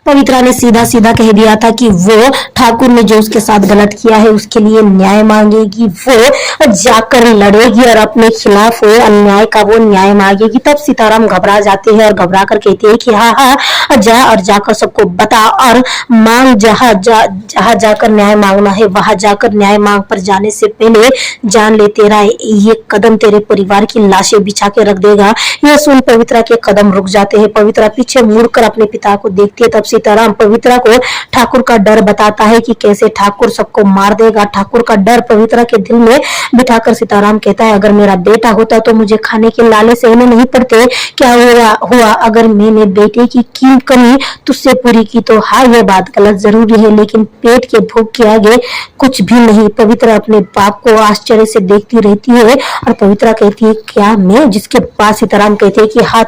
पवित्रा ने सीधा सीधा कह दिया था कि वो ठाकुर ने जो उसके साथ गलत किया है उसके लिए न्याय मांगेगी, वो जाकर लड़ेगी और अपने खिलाफ हुए अन्याय का वो न्याय मांगेगी। तब सीताराम घबरा जाते हैं और घबरा कर कहते हैं कि हाँ हाँ जा और जाकर सबको बता और मांग, जहाँ जाकर न्याय मांगना है वहां जाकर न्याय मांग, पर जाने से पहले जान ले तेरा ये कदम तेरे परिवार की लाशें बिछा के रख देगा। यह सुन पवित्रा के कदम रुक जाते हैं। पवित्रा पीछे मुड़कर अपने पिता को देखती है। तब सीताराम पवित्रा को ठाकुर का डर बताता है कि कैसे ठाकुर सबको मार देगा। ठाकुर का डर पवित्रा के दिल में बिठाकर सीताराम कहता है, अगर मेरा बेटा होता तो मुझे खाने के लाले सहने नहीं पड़ते। क्या हुआ अगर मैंने बेटे की कमी तुझसे पूरी की तो हाँ, यह बात गलत जरूरी है, लेकिन पेट के भूख के आगे कुछ भी नहीं। पवित्रा अपने बाप को आश्चर्य से देखती रहती है और पवित्रा कहती है, क्या मैं? जिसके बाद सीताराम कहते हैं कि हाँ,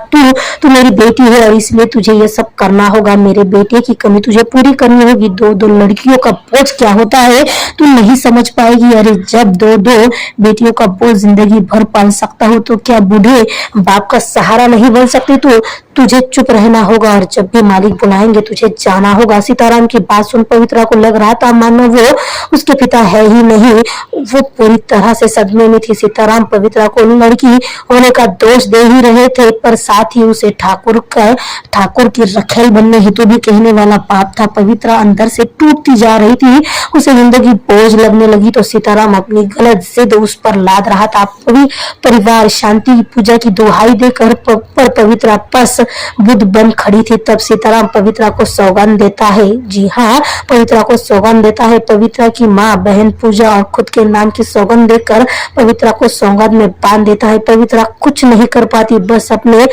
तू मेरी बेटी है और इसलिए तुझे ये सब करना होगा। मेरे बेटे की कमी तुझे पूरी करनी होगी। दो लड़कियों का बोझ क्या होता है तू नहीं समझ पाएगी। अरे जब दो बेटियों का बोझ जिंदगी भर पाल सकता हो तो क्या बूढ़े बाप का सहारा नहीं बन सकती तू? तुझे चुप रहना होगा और जब भी मालिक बुलाएंगे तुझे जाना होगा। सीताराम की बात सुन पवित्रा को लग रहा था मानो वो उसके पिता है ही नहीं। वो पूरी तरह से सदमे में थी। सीताराम पवित्रा को लड़की होने का दोष दे ही रहे थे, पर साथ ही उसे ठाकुर की रखेल बनने हेतु भी कहने वाला बाप था। पवित्रा अंदर से टूटती जा रही थी। उसे जिंदगी बोझ लगने लगी तो सीताराम अपनी गलत जिद उस पर लाद रहा था। परिवार शांति की पूजा की दुहाई देकर पर पवित्रा पस बुद्ध बन खड़ी थी। तब सीताराम पवित्रा को सौगंध देता है। जी हाँ, पवित्रा को सौगंध देता है। पवित्रा की माँ, बहन, पूजा और खुद के नाम की सौगंध देकर पवित्रा को सौगंध में बांध देता है। पवित्रा कुछ नहीं कर पाती, बस अपने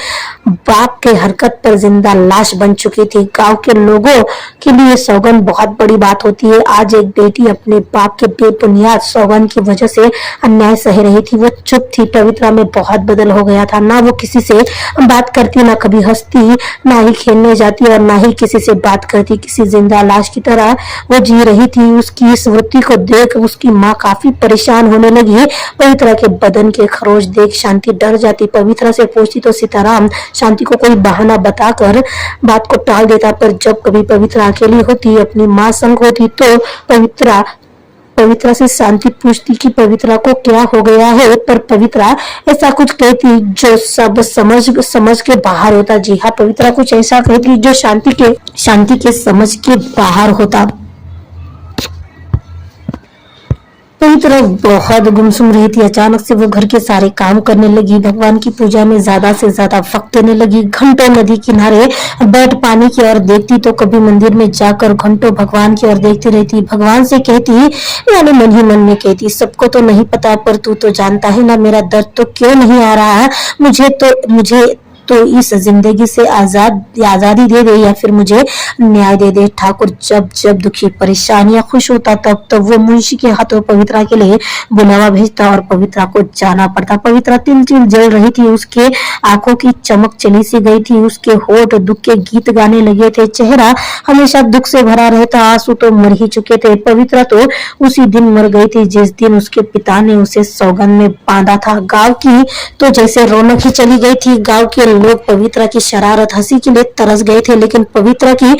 बाप के हरकत पर जिंदा लाश बन चुकी थी। गांव के लोगों के लिए सौगंध बहुत बड़ी बात होती है। आज एक बेटी अपने बाप के बेबुनियाद सौगंध की वजह से अन्याय सह रही थी। वो चुप थी। पवित्रा में बहुत बदल हो गया था। ना वो किसी से बात करती, ना कभी हंसती, ना ही खेलने जाती और ना ही किसी से बात करती। किसी जिंदा लाश की तरह वो जी रही थी। उसकी इस वृत्ति को देख उसकी माँ काफी परेशान होने लगी। पवित्रा के बदन के खरोच देख शांति डर जाती। पवित्रा से पूछती तो सीताराम शांति को कोई बहाना बताकर बात को टाल देता, पर जब कभी पवित्रा अकेली होती, अपनी माँ संग होती, तो पवित्रा से शांति पूछती कि पवित्रा को क्या हो गया है, पर पवित्रा ऐसा कुछ कहती जो सब समझ के बाहर होता। जी हाँ, पवित्रा कुछ ऐसा कहती जो शांति के समझ के बाहर होता। पवित्रा बहुत गुमसुम रही थी। अचानक से वो घर के सारे काम करने लगी। भगवान की पूजा में ज्यादा से ज्यादा वक्त देने लगी। घंटों नदी किनारे बैठ पानी की ओर देखती तो कभी मंदिर में जाकर घंटों भगवान की ओर देखती रहती। भगवान से कहती, यानी मन ही मन में कहती, सबको तो नहीं पता पर तू तो जानता है ना मेरा दर्द तो क्यों नहीं आ रहा है। मुझे तो इस जिंदगी से आजादी दे दे या फिर मुझे न्याय दे दे। ठाकुर जब दुखी, परेशान या खुश होता तब वो मुंशी के हाथों पवित्रा के लिए बुलावा भेजता और पवित्रा को जाना पड़ता। पवित्रा तिल तिल जल रही थी। उसके आंखों की चमक चली सी गई थी। उसके होठ दुख के गीत गाने लगे थे। चेहरा हमेशा दुख से भरा रहता। आंसू तो मर ही चुके थे। पवित्रा तो उसी दिन मर गई थी जिस दिन उसके पिता ने उसे सौगंध में बांधा था। गांव की तो जैसे रौनक ही चली गई थी। गांव के लोग पवित्रा की शरारत हंसी के लिए तरस गए थे, लेकिन पवित्रा की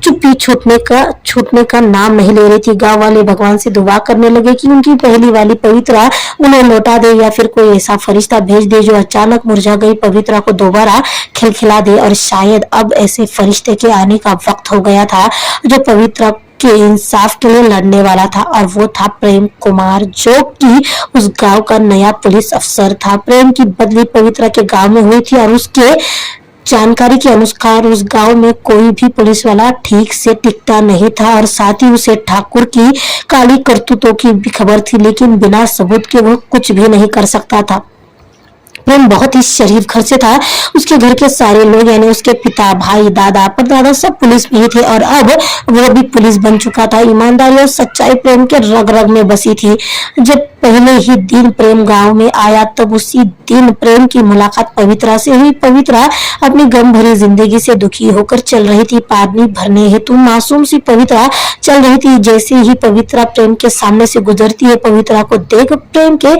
चुप्पी छूटने का नाम नहीं ले रही थी। गांव वाले भगवान से दुआ करने लगे कि उनकी पहली वाली पवित्रा उन्हें लौटा दे या फिर कोई ऐसा फरिश्ता भेज दे जो अचानक मुरझा गई पवित्रा को दोबारा खिलखिला दे। और शायद अब ऐसे फरिश्ते के आने का वक्त हो गया था जो पवित्रा के इंसाफ के लिए लड़ने वाला था, और वो था प्रेम कुमार, जो कि उस गांव का नया पुलिस अफसर था। प्रेम की बदली पवित्रा के गांव में हुई थी और उसके जानकारी के अनुसार उस गांव में कोई भी पुलिस वाला ठीक से टिकता नहीं था और साथ ही उसे ठाकुर की काली करतूतों की भी खबर थी, लेकिन बिना सबूत के वो कुछ भी नहीं कर सकता था। प्रेम बहुत ही शरीफ घर से था। उसके घर के सारे लोग यानी उसके पिता, भाई, दादा, परदादा सब पुलिस में ही थे और अब वो भी पुलिस बन चुका था। ईमानदारी और सच्चाई प्रेम के रग रग में बसी थी। जब पहले ही दिन प्रेम गांव में आया तब उसी दिन प्रेम की मुलाकात पवित्रा से हुई। पवित्रा अपनी गम भरी जिंदगी से दुखी होकर चल रही थी। पानी भरने हेतु मासूम सी पवित्रा चल रही थी। जैसे ही पवित्रा प्रेम के सामने से गुजरती है, पवित्रा को देख प्रेम के